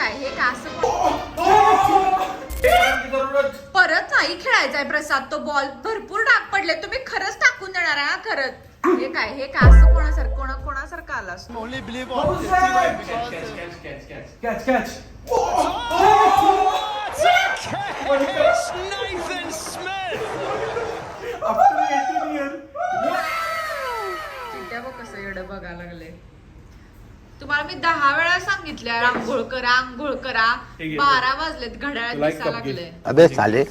हे का असं परत नाही खेळायचंय प्रसाद. तो बॉल भरपूर डाग पडले. तुम्ही खरंच टाकून देणार आहे खरंच. हे का असं कोणासारखं आला असतो. चिट्ट्या बघ कसं एवढं बघायला लागले. तुम्हाला मी 10 वेळा सांगितलंय आंघोळ करा. 12 वाजलेत, घड्याळ दिसायला लागले. अबे साले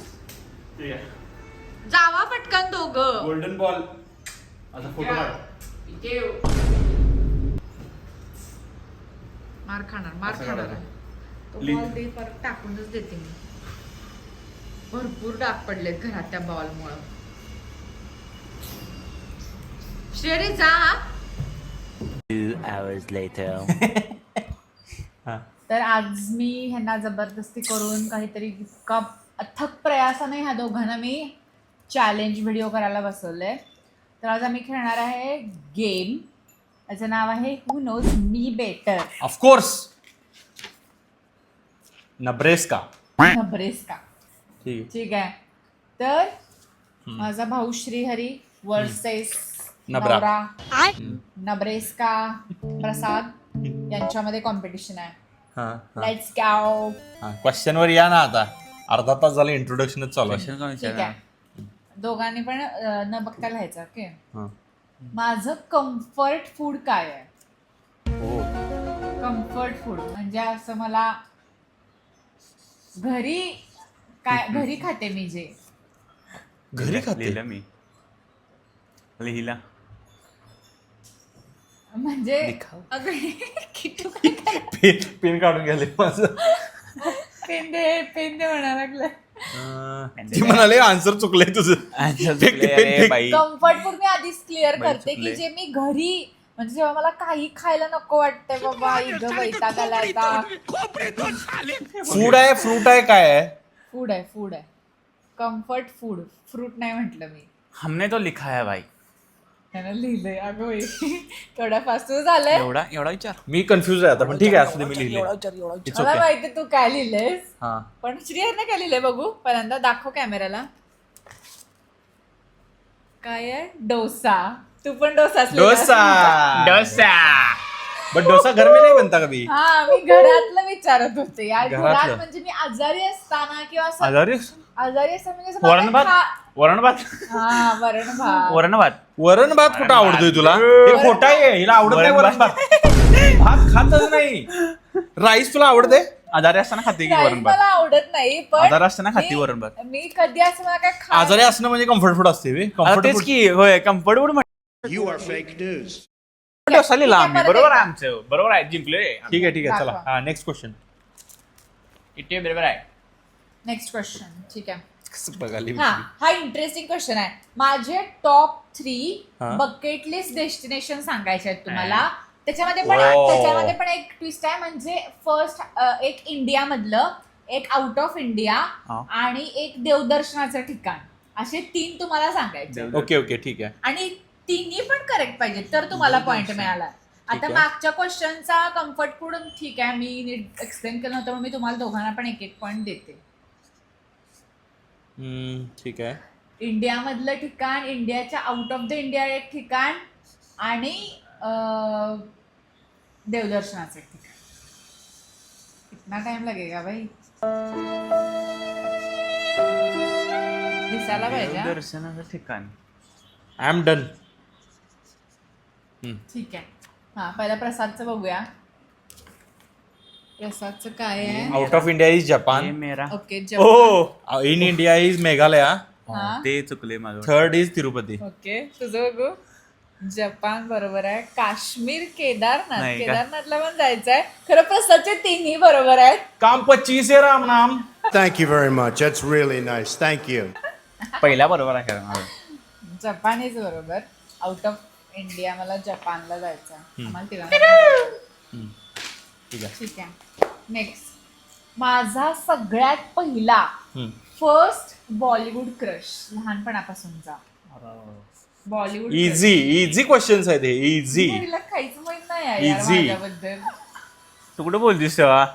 जावा पटकन दोघं. Golden ball. आता फोटो काढ. मार खाणार. तो बॉल दे, परत टाकूनच देते मी. भरपूर डाग पडलेत घरात त्या बॉल मुळे. शेरी जा. 2 hours later. तर आज मी ह्यांना जबरदस्ती करून काहीतरी इतका अथक प्रयासाने ह्या दोघांना मी चॅलेंज व्हिडिओ करायला बसवलंय. तर आज आम्ही खेळणार आहे गेम. त्याचं नाव आहे who knows me better. Of course नब्रेस्का. ठीक आहे. तर माझा भाऊ श्रीहरी वर्सेस नवरा नब्रेस्का प्रसाद यांच्यामध्ये कॉम्पिटिशन आहे. Let's go. क्वेश्चन वर या ना. आता अर्धा तास झालं इंट्रोडक्शनच चालू आहे. ठीक आहे. दोघांनी पण न बघता लिहायचं. ओके. माझं कम्फर्ट फूड काय आहे? कम्फर्ट फूड म्हणजे असं मला घरी खाते मी जे. घरी खाते मी लिहिला म्हणजे पेन काढून गेले माझं. पेन दे म्हणा लागलं. ती म्हणाले आन्सर चुकलंय तुझं. कम्फर्ट फूड मी आधीच क्लिअर करते की जे मी घरी म्हणजे जेव्हा मला काही खायला नको वाटतंय बाबा वैतागाला आता. फूड आहे फ्रूट आहे काय आहे? फूड आहे. Comfort food. फ्रूट नाही म्हटलं मी. हमने तो लिखा है भाई. त्यानं लिहिलंय. अगं थोडा फास्ट झालंय. एवढा विचार. मी कन्फ्युज आहे आता पण ठीक आहे असू दे. मी लिहिले. मला माहिती तू काय लिहिलंयस. पण श्रीहरने काय लिहिलंय बघू. पहिल्यांदा दाखव कॅमेराला. काय आहे? डोसा. तू पण डोसा. बट डोसा घर में नहीं बनता कभी. हा मी घरातलं विचारत होते यार. घरातलं. घरात म्हणजे मी आजारी असताना किंवा असं आजारी आजारी असताना म्हणजे असं वरण भात. हा वरण भात. वरण भात कुठं आवडतोय तुला? हे खोटं आहे. हिला आवडत नाही वरण भात. भात खातच नाही. राईस तुला आवडते? आजारी असताना खाते की Rice वरण भात. मला आवडत नाही पण आजारी असताना खाते वरण भात. मी कधी असं मला काय आजारी असणं म्हणजे कम्फर्ट फूड असते. तेच की होय comfort food. You are fake news. Dosa लिहिला ठीक आहे, आम्ही. परत बरोबर एकदा. आहे आमचं. बरोबर आहे जिंकले. ठीक आहे चला. दाखवा. हा नेक्स्ट क्वेश्चन. इथे बरोबर आहे. Next question. ठीक आहे. बघाली हा इंटरेस्टिंग क्वेश्चन आहे. माझे टॉप 3 हा. बकेट लिस्ट डेस्टिनेशन सांगायचे आहेत तुम्हाला. त्याच्यामध्ये Wow. पण एक ट्विस्ट आहे. म्हणजे फर्स्ट एक इंडिया मधलं, एक आउट ऑफ इंडिया हा. आणि एक देवदर्शनाचं ठिकाण. असे 3 तुम्हाला सांगायचे. ओके ठीक आहे. आणि तिन्ही पण करेक्ट पाहिजे तर तुम्हाला पॉइंट मिळाला. आता आहे. मागच्या क्वेश्चनचा कम्फर्ट फूड ठीक आहे मी नीट एक्सप्लेन केलं नव्हतं म्हणून मी तुम्हाला दोघांना पण एक पॉइंट देते. ठीक आहे. इंडिया मधलं ठिकाण, इंडियाच्या आउट ऑफ द इंडिया एक ठिकाण आणि देवदर्शनाचं एक ठिकाण. कितना टाइम लगेगा भाई? दिसायला पाहिजे. दर्शनाचं ठिकाण. I am done. ठीक आहे. हा पहिला प्रसादचं बघूया. प्रसादचं काय आहे? आउट ऑफ इंडिया इज हे जपान. मेरा. Okay in India is Meghalaya. हा. ते चुकले माझं. Third is Tirupati. ओके तुझं बघू. जपान बरोबर आहे. काश्मीर, केदारनाथ. नाही का? केदारनाथला पण जायचंय. खरं प्रसादचे 3ही बरोबर आहेत. काम 25 आहे राम नाम. Thank you very much. That's really nice. Thank you. पहिला बरोबर आहे खरं माझं. जपान इज बरोबर. आउट ऑफ इंडिया मला जपानला जायचं आहे. आम्हाला तिला ठीक आहे. नेक्स्ट. माझा सगळ्यात पहिला फर्स्ट बॉलिवूड क्रश लहानपणापासूनचा. बॉलिवूड इझी क्वेश्चन्स आहेत हे. इझी. काहीच माहित नाही यार Easy. माझ्याबद्दल. तू कुठं बोलतीस तेव्हा?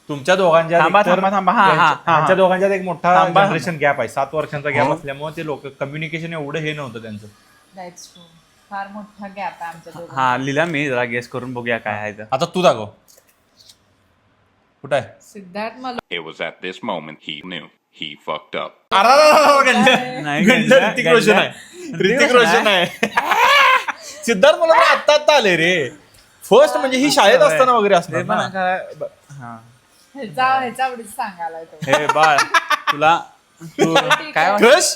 तुमच्या दोघांच्या थांबा, त्यांच्या दोघांच्यात एक मोठा थांबा. जनरेशन गॅप आहे 7 वर्षांचा गॅप असल्यामुळे ते लोक कम्युनिकेशन एवढं हे नव्हतं त्यांचं. That's true. फार मोठा गॅप आहे आमच्या दोघांमध्ये. हा लिहिला मी जरा गेस करून बघूया काय आहे तर. आता तू दाखव कुठं आहे. सिद्धार्थ मला It was at this moment he knew he fucked up. नाही, गंजा- ऋतिक रोशन आहे. ऋतिक रोशन आहे. सिद्धार्थ मला आत्ता आले रे. फर्स्ट म्हणजे ही शाळेत असताना वगैरे ते असणार पण ना. हा. ह्याचा आवडीच सांगायला तो. हे बाळ तुला तू काय वाटतं? क्रश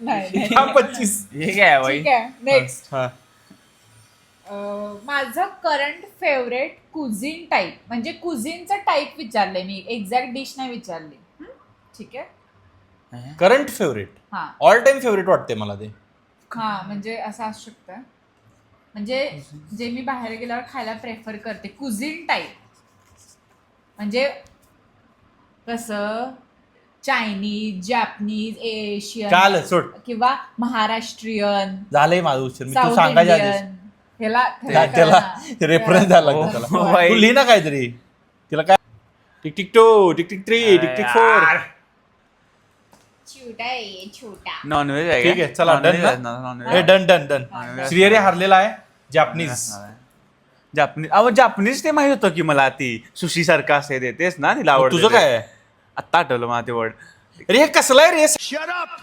नाही 25. हे काय आहे बाई? ठीक आहे नेक्स्ट. हा. माझं करंट फेवरेट कुझिन टाईप म्हणजे कुझिनचं टाईप विचारलंय मी, एक्झॅक्ट डिश नाही विचारली. ठीक आहे. करंट फेवरेट हा ऑल टाइम फेवरेट वाटते मला ते. हा म्हणजे असं असू शकतं, म्हणजे जे मी बाहेर गेल्यावर खायला प्रेफर करते कुझिन टाईप. म्हणजे कसं चायनीज, जॅपनीज, एशियन चाल सोड किंवा महाराष्ट्रीयन, झालंय माझं उशीर. मी तू साऊथ सांगायच्या आधीच इंडियन. ह्याला त्याला रेफरन्स द्यायला लागतो हो, त्याला. बाई. तू लिही ना काहीतरी. तिला काय tick tick 2 tick tick 3 tick tick 4. छोटा आहे छोटा. नॉनव्हेज आहे ठीक आहे चला डन ना. Non veg done done done. Shrihari हारलेला आहे. जॅपनीज. जापनीज अहो जापनीज ते माहित होतं की मला ती सुशी सारखं असे ते तेच ना तिला आवडतं तुझं ते. काय आहे? आत्ता आठवलं मला ते वर्ड. अरे हे कसलं आहे रे. Shut up!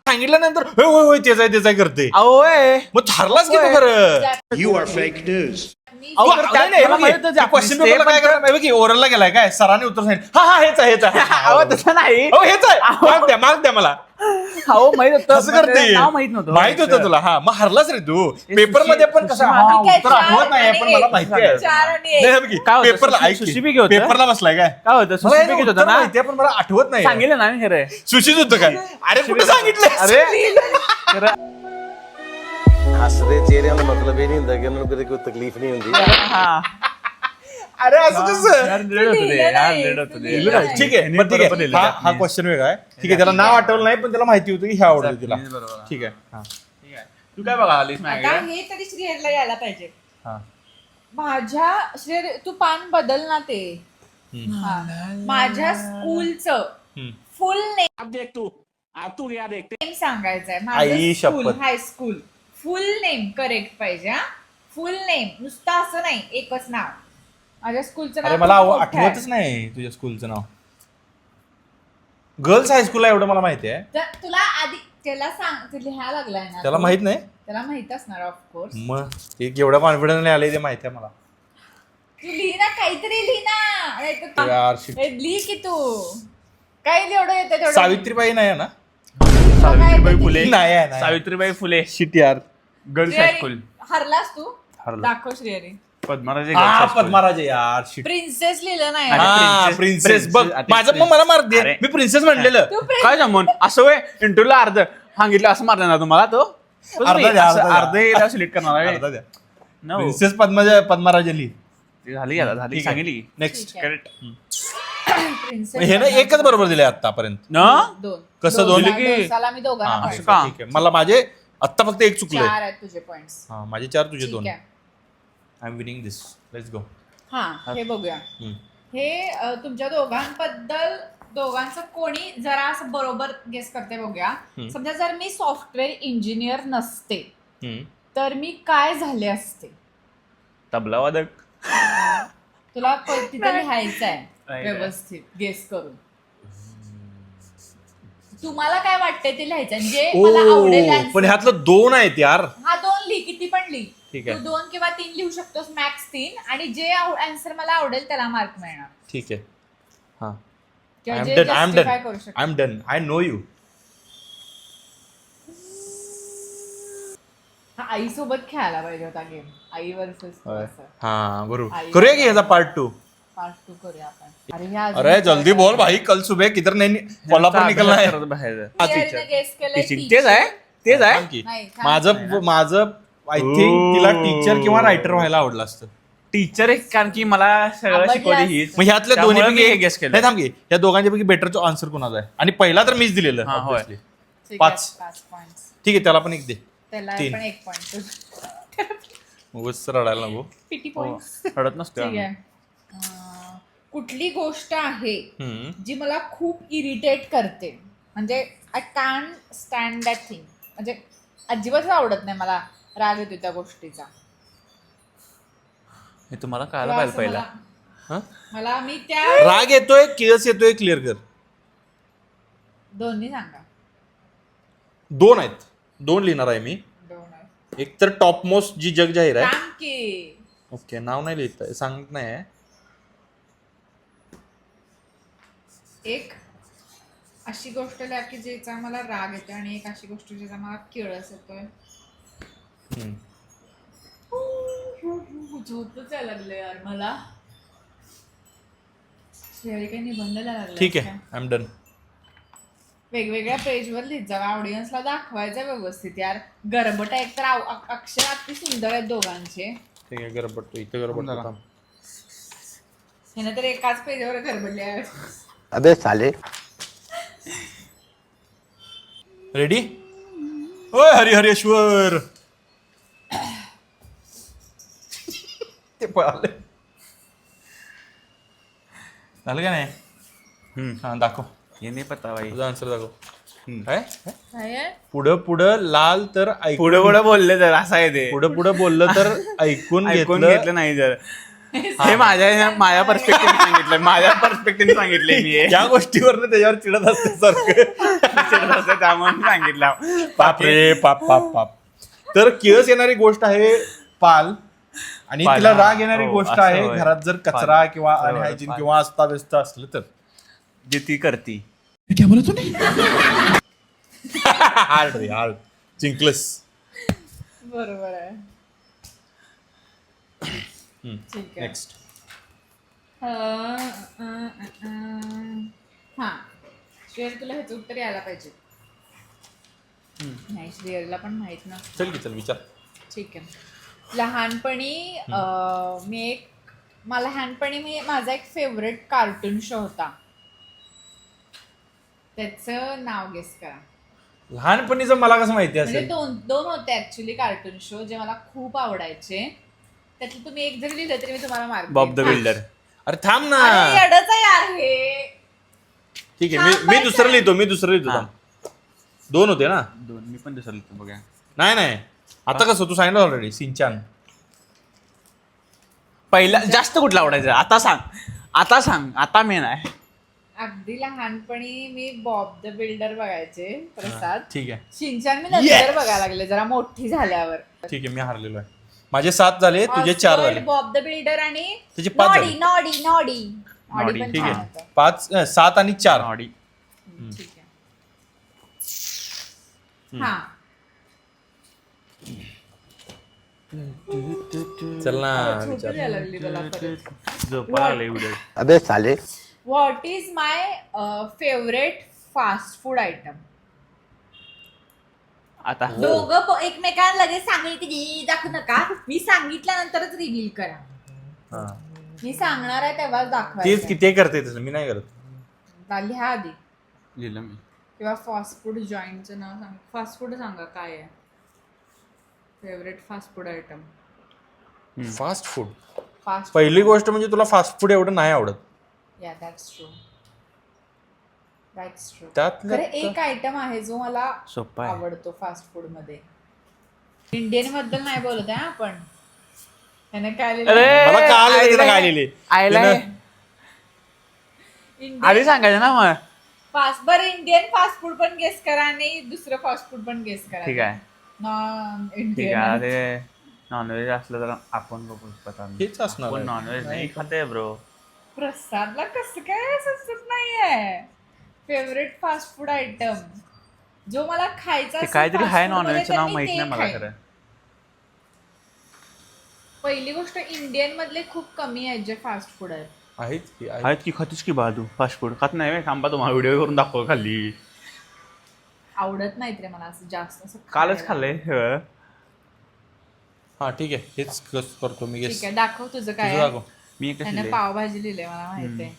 सांगितल्यानंतर होय होय होय तेच आहे करते. अहो ए. मग ठरलाच की तू खरं. You are fake news. अहो, तर त्यात मला माहित होतं Japanese क्वेश्चन ते, पेपरला काय पण- करणार की ओरलला गेलाय काय सरांनी उत्तर सांगितलं हा हेच आहे हेच आहे. अहो तसं नाही. हो हेच आहे मार्क द्या मला. अहो माहित होतं कसं करते नाव माहित नव्हतं. माहित होतं तुला. हा मग हरलाच रे तू. हे पेपर सुशी- मध्ये पण कसं सुशी- हा, ठीक आहे, उत्तर आठवत नाही चार पण आणि मला एक. माहिती आहे. चार आणि एक. नाही, बघ की, काय होतं? पेपरला सुशी- ऐक की. सुशी बी होतं? पेपरला बसलाय काय काय होतं मला सुशी याचं घेत उत्तर होतं ना माहिती आहे, पण मला आठवत नाही. सांगितलं ना मी खरं. सुशीच होतं काय अरे कुठे सांगितलं अरे ਹੱਸਦੇ ਚਿਹਰਿਆਂ ਦਾ ਮਤਲਬ ਇਹ ਨਹੀਂ ਹੁੰਦਾ ਕਿ ਉਹਨਾਂ ਨੂੰ ਕਦੇ ਕੋਈ ਤਕਲੀਫ ਨਹੀਂ ਹੁੰਦੀ हा अरे असं कसं यार रेड होतं ते, यार रेड होतं ते. लिहिलं नाही. ठीक आहे मग ठीक बरोबर आहे लिहिलं हा Japanese. क्वेश्चन वेगळा आहे. ठीक आहे त्याला नाव आठवलं नाही पण त्याला माहिती होतं की हे आवडतं तिला. Japanese बरोबर आहे. ठीक आहे हा. ठीक आहे. तू काय बघा आलीस आता माझ्याकडे? हे तरी श्रेयरला यायला पाहिजे. हा. माझ्या श्रेयर तू पान बदल ना ते. हा. माझ्या स्कूलचं हम्म. फुल नेम सांगायचंय. आई माझं स्कूल शपथ. हायस्कूल फुल नेम करेक्ट पाहिजे. हा फुल नेम नुसतं असं नाही एकच नाव. माझ्या स्कूलचं अरे नाव मला खूप मोठं आहे. आठवतच नाही तुझ्या स्कूलचं नाव. गर्ल्स हायस्कूल एवढं मला माहिती आहे. तर तुला आधी त्याला सांग ते लिहायला लागलाय ना त्याला तो. माहित नाही त्याला माहित असणार ऑफकोर्स. मग ते एवढ्या कॉन्फिडन्सने आले ते माहिती आहे मला. तू लिही ना काहीतरी लिही ना. नाहीतर- यार shit. हे लिही की तू काही एवढं येतं तेवढं. सावित्रीबाई नाही आहे ना. सावित्रीबाई फुले नाही आहे, नाही. सावित्रीबाई फुले शिट यार. गर्ल्स श्रेयरी, हायस्कूल हरलास तू. हरलो. दाखव श्रेयरी. पद्माराजे हा गर्ल्स हायस्कूल. पद्माराजे यार शिट. प्रिन्सेस लिहिलं नाही. अरे, हा princess- प्रिन्सेस बघ princess- माझं मग मला मार्क दे. अरे. मी प्रिन्सेस म्हणलेलं. तू काय जमून असं वय इंटरव्ह्यूला अर्ध सांगितलं असं मारलं ना तुम्हाला तो अर्धा द्या, अर्धा द्या. अर्ध सिलेक्ट करणार आहे अर्धा द्या. No. प्रिन्सेस पद्माराजे लिही. ती झाली आता झाली ठीक आहे. सांगितली नेक्स्ट ठीक आहे. करेक्ट प्रिन्सेस हे ना एकच बरोबर दिले आतापर्यंत. ना दोन. कसं दोन? दिवसाला मी दोघांना हा, point. का? ठीक आहे. मला माझे आत्ता फक्त एक चुकलंय. 4 आहेत तुझे पॉइंट्स. हा माझे 4 तुझे 2. ठीक आहे. I am winning this. Let's go. हा हे बघूया. हे तुमच्या दोघांचं कोणी जरा असं बरोबर गेस करते बघूया. समजा जर मी सॉफ्टवेअर इंजिनियर नसते तर मी काय झाले असते. तबला वादक तुला तिथं लिहायचं आहे Right. व्यवस्थित गेस करून. तुम्हाला काय वाटतंय ते लिहायचं आहे. जे ओ मला आवडेल answer. पण ह्यातलं 2 आहेत यार. हा 2 लिही किती पण लिही. ठीक आहे. तू 2 किंवा 3 लिहू शकतोस मॅक्स 3 आणि जे आन्सर मला आवडेल त्याला मार्क मिळणार ठीक आहे. हा किंवा आय जे am done. I am justify done. करू आय शकतो. Am done. I know you. हा आईसोबत खेळायला पाहिजे होता गेम. आई वर्सेस हा बरोबर. आई- करूया की ह्याचा पार्ट 2. पार्ट 2 करूया आपण. अरे ह्या अरे जल्दी बोल भाई कल सुबह किधर नहीं कोल्हापूर निकलना है. गेस केलंय तेच आहे तेच आहे थांब की. नाही, थांब. माझं आय थिंक तिला टीचर किंवा रायटर व्हायला आवडलं असतं. टीचर आहे कारण की मला सगळं आवडलं शिकवली ही मग ह्यातल्या त्यामुळे मी हे दोन्ही गेस केलं नाही थांब की या दोघांच्यापैकी बेटरचा आन्सर कोणाचा आहे आणि पहिला तर मीच दिलेलं हा, होय. obviously. ठीक आहे, 5. 5 पॉइंट्स. ठीक आहे त्याला पण एक दे. त्याला 3. पण 1 पॉइंट. उगाच रडायला नको. पिटी पॉइंट्स. रडत नसतो ठीक आहे. कुठली गोष्ट आहे हम्म. जी मला खूप इरिटेट करते, म्हणजे I can stand that thing, म्हणजे अजिबात आवडत नाही मला, राग येतो त्या गोष्टीचा. हे तुम्हाला कळायला किंवा पाहिजे असं पहिला. हा? मला मी त्या राग येतोय केस येतोय क्लिअर कर. दोन्ही सांगा. 2 आहेत, 2 लिहिणार आहे मी. दोन आहे. एक तर टॉप मोस्ट जी जग जाहीर आहे. सांग की. ओके, नाव नाही लिहित आहे, सांगत नाही आहे. एक अशी गोष्ट लिहा की ज्याचा मला राग येतो, आणि एक अशी गोष्ट ज्याचा मला किळस येतोय. हम्म. झोपच यायला लागले यार मला. शेळी काही निबंधायला लागले. ठीक आहे, आय एम डन. वेगवेगळ्या पेजवर लिहित जावा, ऑडियन्सला दाखवायचं व्यवस्थित यार. गरबट एक तर अक्षर अति सुंदर आहेत दोघांचे. ठीक आहे, गरबडतो इथं गरबडतो थांब. ह्यानं तर एकाच पेजवर गरबडले आहे. अबे साले. रेडी? ओय हरिहरेश्वर. ते पळाले. झालं का नाही? हा, दाखव हे नाही पता बाई. तुझा आन्सर दाखव. काय काय आहे? पुढं लाल तर पुढे पुढे बोलले तर असं आहे ते. पुढं बोललं तर ऐकून ऐकून घेतलं. घेतलं नाही जर. हे माझ्या पर्स्पेक्टिव्ह सांगितलं, माझ्या पर्स्पेक्टिव्ह सांगितले मी हे. या गोष्टीवर त्याच्यावर चिडत असते सारखं. त्यामुळे सांगितलं. पाप रे पाप पाप पाप. तर किळस येणारी गोष्ट आहे पाल, आणि पाल, तिला हा. राग येणारी हो, गोष्ट असं आहे होय. घरात जर कचरा पाल. किंवा बरोबर, अनहायजीन पाल. किंवा अस्ताव्यस्त असलं तर. जे ती करती. हार्ड रे हार्ड. जिंकलस. बरोबर आहे. ठीक आहे. नेक्स्ट. हा, श्रेयर तुला ह्याचं उत्तर यायला पाहिजे. नाही, श्रेयरला पण माहित ना. चल की चल विचार. ठीक आहे. लहानपणी माझा एक फेवरेट कार्टून शो होता, त्याचं नाव गेस करा. लहानपणीचं मला कसं माहिती म्हणजे असेल? दोन होते ऍक्च्युली कार्टून शो जे मला खूप आवडायचे. त्यातलं तुम्ही एक जरी लिहिलं तरी मी तुम्हाला मार्क बॉब द बिल्डर. अरे थांब ना. येडच आहे यार हे. ठीक आहे, मी दुसरं लिहितो हा. थांब. 2 होते ना? 2 मी पण दुसरं लिहितो बघा. नाही आता कसं तू सांगितलं ऑलरेडी. सिंचान. पहिला जास्त कुठला आवडायचं आता सांग आता मेन आहे. अगदी लहानपणी मी बॉब द बिल्डर बघायचे, प्रसाद. ठीक आहे शिनचान मी नंतर बघायला लागले जरा मोठी झाल्यावर. ठीक आहे, मी हारलेलो आहे. माझे 7 झाले, तुझे 4 झाले. बॉब द बिल्डर आणि त्याचे 5 झाले. नॉडी पण ठीक छान आहे, होतं. 5 7 आणि 4. नॉडी. ठीक आहे. हा, चल ना झोप विचार. यायला लागली मला परत. झोपायला लागले उद्या. अबे साले. What is my favourite fast food item? आता दोघं एकमेकांना लगेच सांगितली दाखवू नका. मी सांगितल्यानंतरच रिव्हील करा. हा. मी सांगणार आहे तेव्हाच तेच दाखवायचं. किती करते तसं, मी नाही करत. लिहा आधी, लिहिलं मी. किंवा फास्ट फूड जॉईंटचं नाव सांग. फास्ट फूड सांगा काय आहे favourite fast food item. Fast food. Fast पहिली गोष्ट म्हणजे तुला फास्ट फूड एवढं नाही आवडत. या दॅट्स ट्रू. त्यात खरं एक आयटम आहे जो मला सोपं आहे. आवडतो फास्ट फूड मध्ये. इंडियन बद्दल नाही बोलत आहे आपण. त्याने काय लिहिलं? मला कळालं तिला काय लिहिले. आयला आधी सांगायचं ना मग. बरं, इंडियन फास्ट फूड पण गेस करा आणि दुसरं फास्ट फूड पण गेस करा. ठीक आहे नॉन ठीक इंडियन. आहे. ते नॉनव्हेज असलं तर आपण बघू पता नाही. हेच असणार आपण आहे. नॉनव्हेज नाही खाते ब्रो. प्रसादला कसं काय सुचत नाहीये फेवरेट फास्ट फूड आयटम जो मला खायचा ते असेल काहीतरी fast हाय food मध्ये नॉनव्हेजचं तर नाव मी माहित ते नाही मला खाईन. खरं. पहिली गोष्ट इंडियन मधले खूप कमी आहेत जे फास्ट फूड आहेत. आहेत की आहेत. आहेत की खातीस की बाजू फास्ट फूड खात नाही थांबा तुम्हाला व्हिडिओ करून दाखव खाल्ली. आवडत नाहीत रे मला असं जास्त असं कालच खायला. खाल्लंय. हा ठीक आहे, हेच करतो मी. ठीक आहे, दाखव तुझं काय तुझं आहे. दाखव. मी एकच ह्याने लिहिलंय. पावभाजी लिहिले मला माहिती आहे.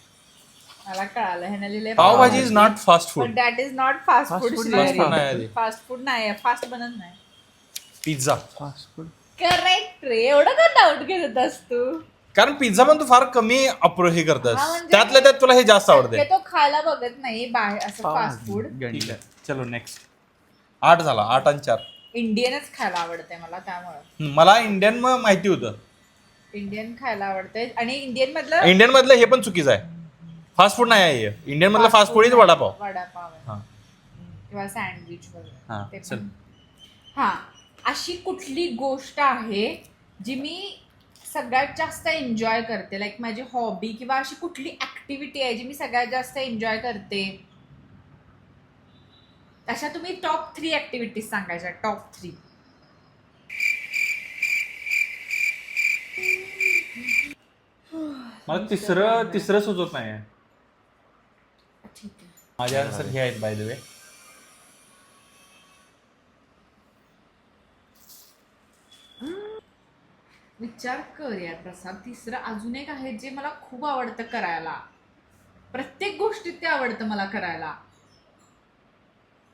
मला कळालं ह्याने लिहिले pav bhaji is not fast food. But that is not fast Fast food. food Fast food नाही आहे. फास्ट फूड नाही फास्ट बनत नाही. पिझ्झा. फास्ट फूड करेक्ट रे. एवढं का डाऊट घेत होतास तू? कारण पिझ्झा पण तू फार कमी हे करतस, हा, म्हणजे त्यातल्या त्यात तुला हे जास्त आवडते. तो खायला बघत नाही बाहेर असं फास्ट फूड. ठीक आहे, चलो नेक्स्ट. 8 झाला, 8 आणि 4. इंडियनच खायला आवडते मला, त्यामुळे मला इंडियन माहिती होतं. इंडियन खायला आवडते. आणि इंडियन मधलं हे पण चुकीचं आहे. फास्ट फूड नाही आहे इंडियन मधलं. Fast food is vada pav. Vada pav आहे. हा. किंवा सँडविच हा, वगैरे ते चल. पण. हा, अशी कुठली गोष्ट आहे जी मी सगळ्यात जास्त एन्जॉय करते, लाईक माझी हॉबी किंवा अशी कुठली ऍक्टिव्हिटी आहे जी मी सगळ्यात जास्त एन्जॉय करते. अशा तुम्ही टॉप 3 ऍक्टिव्हिटीज सांगायच्या. टॉप 3. मला तिसरं सुचत नाही. ठीक आहे. माझे आन्सर हे आहेत बाय द वे. विचार कर यार प्रसाद. तिसरं अजून एक आहे जे मला खूप आवडतं करायला. प्रत्येक गोष्टीत ते आवडतं मला करायला.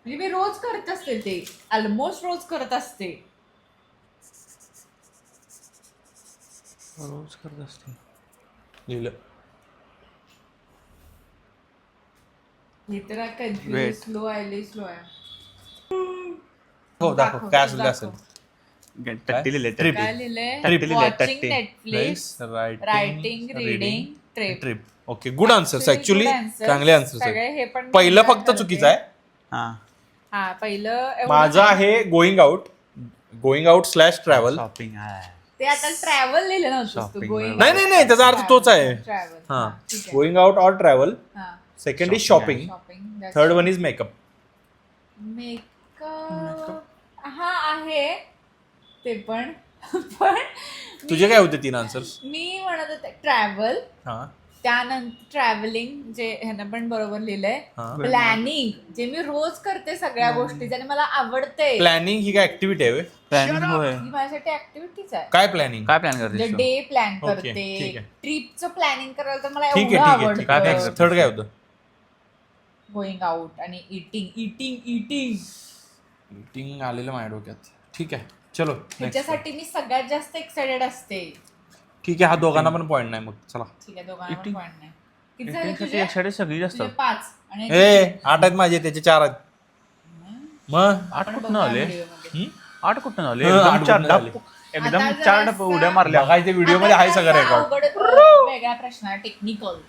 म्हणजे मी रोज करत असते ते. ऑलमोस्ट रोज करत असते. रोज करत असते. लिहिलं. हे तर कन्फ्युज स्लो आहे. हो, दाखव काय असेल ते असेल. टट्टी लिहिले Trip. काय लिहिलंय? Trip लिहिलंय, वॉचिंग टट्टी. Netflix, writing, reading, trip. Trip. Okay, good answers. Actually Good answers. चांगले आन्सर्स सगळे आहेत. हे पण मी पहिलं enjoy फक्त करते. चुकीचं आहे. हा पहिलं एवढं माझं आहे गोईंग आउट /ट्रॅव्हल. शॉपिंग ते आता ट्रॅव्हल लिहिलं नव्हतं तू. Shopping गोईंग नाही, त्याचा अर्थ तोच आहे. ट्रॅव्हल. हा, going out or travel. Second is shopping. Shopping. Third one is makeup. Makeup हा आहे ते पण. पण तुझे काय होते 3 आन्सर्स? मी म्हणत होते ट्रॅव्हल, हा, त्यानंतर ट्रॅव्हलिंग जे ह्यानं पण बरोबर लिहिलंय. हा. प्लॅनिंग जे मी रोज करते सगळ्या गोष्टी आणि मला आवडते. प्लॅनिंग ही काय ऍक्टिव्हिटी आहे? प्लॅनिंग होय. ही माझ्यासाठी ऍक्टिव्हिटीज आहे. काय प्लॅनिंग? काय प्लॅन म्हणजे करते डे प्लॅन Okay, करते. ठीक आहे. ट्रिपचं प्लॅनिंग करायला तर मला ठीक एवढं आहे. आवडतं. थर्ड काय होतं? गोईंग आउट आणि इटिंग. मीटिंग आलेलं माझ्या डोक्यात. ठीक आहे, चलो next. त्याच्यासाठी मी सगळ्यात जास्त एक्साइटेड असते. ठीक आहे, हा दोघांना पण पॉईंट नाही मग. चला. ठीक आहे, दोघांना पण Eating. point नाही. किती झाले तुझे? एक्साइटेड सगळी असतात. 5 आणि 8 आहेत माझे, त्याचे 4 आहेत. मग 8 कुठं आले? व्हिडिओमध्ये. 8 कुठं आले? हं, एकदम 8 4 कुठनं आले? एकदम आता 4 जरासं- उड्या मारल्या. बघायचे व्हिडिओ मध्ये आहे सगळं आता रेकॉर्ड. अवघड वेगळा प्रश्न आहे, टेक्निकल.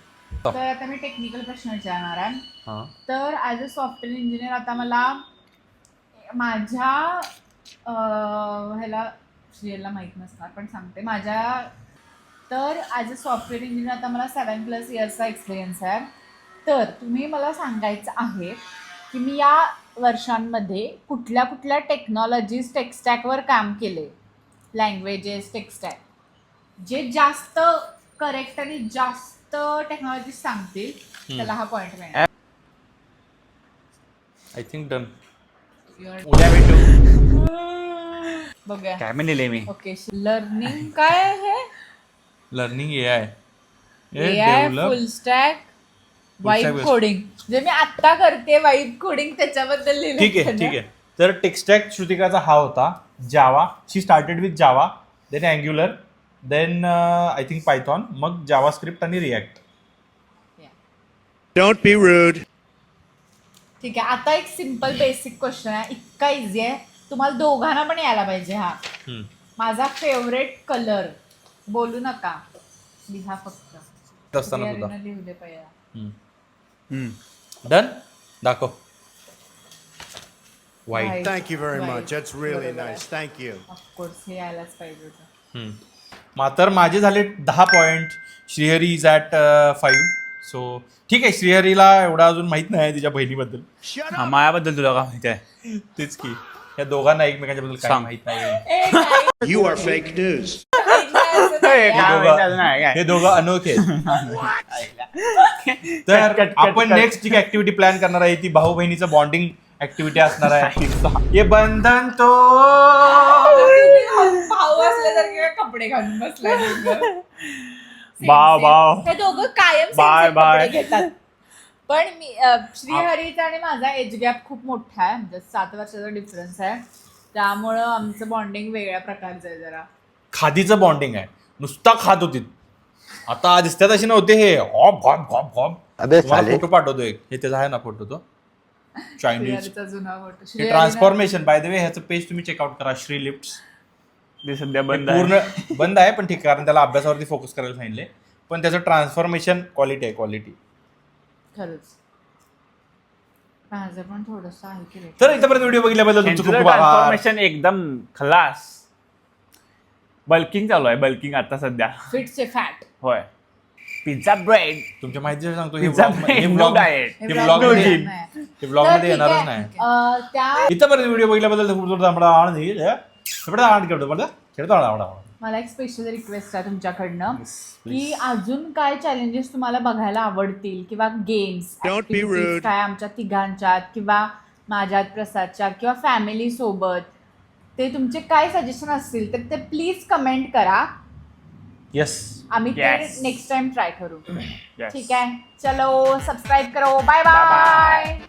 तर आता मी टेक्निकल प्रश्न विचारणार आहे. तर ॲज अ सॉफ्टवेअर इंजिनियर आता मला माझ्या ह्याला श्रेयला माहीत नसणार पण सांगते. तर ॲज अ सॉफ्टवेअर इंजिनियर आता मला 7+ इयर्सचा एक्सपिरियन्स आहे. तर तुम्ही मला सांगायचं आहे की मी या वर्षांमध्ये कुठल्या कुठल्या टेक्नॉलॉजीज टेक्स्टॅकवर काम केले, लँग्वेजेस टेक्स्टॅक, जे जास्त करेक्ट आणि जास्त टेक्नॉलॉजीज सांगतील त्याला हा पॉईंट मिळणार. I think done. उद्या भेटू. बघूया. काय मी लिहिले मी. ओके, लर्निंग काय आहे? Learning AI. फुल स्टॅक वाईब based. कोडिंग, जे मी आत्ता करते वाईब कोडिंग त्याच्याबद्दल लिहिलं. ठीक आहे. तर टेक्स्टॅक श्रुतिकाचा हा होता. Java. She started with Java, then Angular, then I think Python, मग जावा स्क्रिप्ट आणि रिॲक्ट. Don't be rude. ठीक आहे, आता एक सिम्पल बेसिक क्वेश्चन आहे. इतका इझी आहे, तुम्हाला दोघांना पण यायला पाहिजे. हा, माझा फेवरेट कलर. बोलू नका, लिहा फक्त. असताना सुद्धा लिहू दे पहिला. डन. दाखव. वाईट. Thank you very Right. much. That's really बरोबर आहे. nice. Thank you. ऑफकोर्स हे यायलाच पाहिजे होतं. मात्र माझे झाले 10 point. Shrihari is at 5. So ठीक आहे, श्रीहरीला एवढा अजून माहित नाही तिच्या बहिणीबद्दल. हा, मायाबद्दल तुला काय माहिती आहे? तेच की या दोघांना एकमेकांच्याबद्दल काय सांग. माहित नाही. ए, काही You are fake news. नाही असं नाही. हे दोघं अनोखे आहेत. तर आपण नेक्स्ट जी ऍक्टिव्हिटी प्लॅन करणार आहे ती भाऊ बहिणीचं बॉन्डिंग ऍक्टिव्हिटी असणार आहे. हे बंधन तो भाऊ असल्यासारखे कपडे घालून बसलाय दोघं. बाव. हे दोघं कायम बाय, same बाय. कपडे घेतात. पण मी श्रीहरीचा आणि माझा एज गॅप खूप मोठा आहे, म्हणजे 7 वर्षाचा डिफरन्स आहे. त्यामुळं आमचं बॉन्डिंग वेगळ्या प्रकारचं आहे जरा. खादीचं बॉन्डिंग आहे. नुसता खात होती. आता दिसतात असे नव्हते हे हॉप हॉप हॉप हॉप अबे तुम्हाला साले फोटो पाठवतोय हे त्याचा आहे ना फोटो तो चायनीज श्रेयाचा जुना फोटो हे ट्रान्सफॉर्मेशन बाय द वे ह्याचं पेज तुम्ही चेकआउट करा श्री लिफ्ट्स ते सध्या बंद आहे. पूर्ण बंद आहे पण ठीक कारण त्याला अभ्यासावरती फोकस करायला सांगितले पण त्याचं ट्रान्सफॉर्मेशन क्वालिटी आहे क्वालिटी खरंच माझं पण थोडंसं आहे की रे. तर इथपर्यंत व्हिडिओ बघितल्याबद्दल तुमचं खूप खूप आभार ट्रान्सफॉर्मेशन एकदम खलास. बल्किंग चालू आहे बल्किंग आता सध्या. फिटचे फॅट होय. Pizza bread. तुमच्या माहितीसाठी सांगतो हे पिझ्झा vlog- हे ब्रेड vlog- डाएट. हे vlog मध्ये हे vlog मध्ये येणारच नाही त्या इथपर्यंत व्हिडिओ बघितल्याबद्दल खूप खूप आभार मला एक स्पेशल रिक्वेस्ट आहे तुमच्याकडनं की अजून काय चॅलेंजेस तुम्हाला बघायला आवडतील किंवा गेम्स Don't be rude. काय आमच्या तिघांच्यात किंवा माझ्यात प्रसादच्या किंवा फॅमिली सोबत ते तुमचे काय सजेशन असतील तर ते प्लीज कमेंट करा. येस आम्ही ते Yes. नेक्स्ट टाइम ट्राय करू. Yes. ठीक आहे चलो सबस्क्राईब करो बाय Bye bye. बाय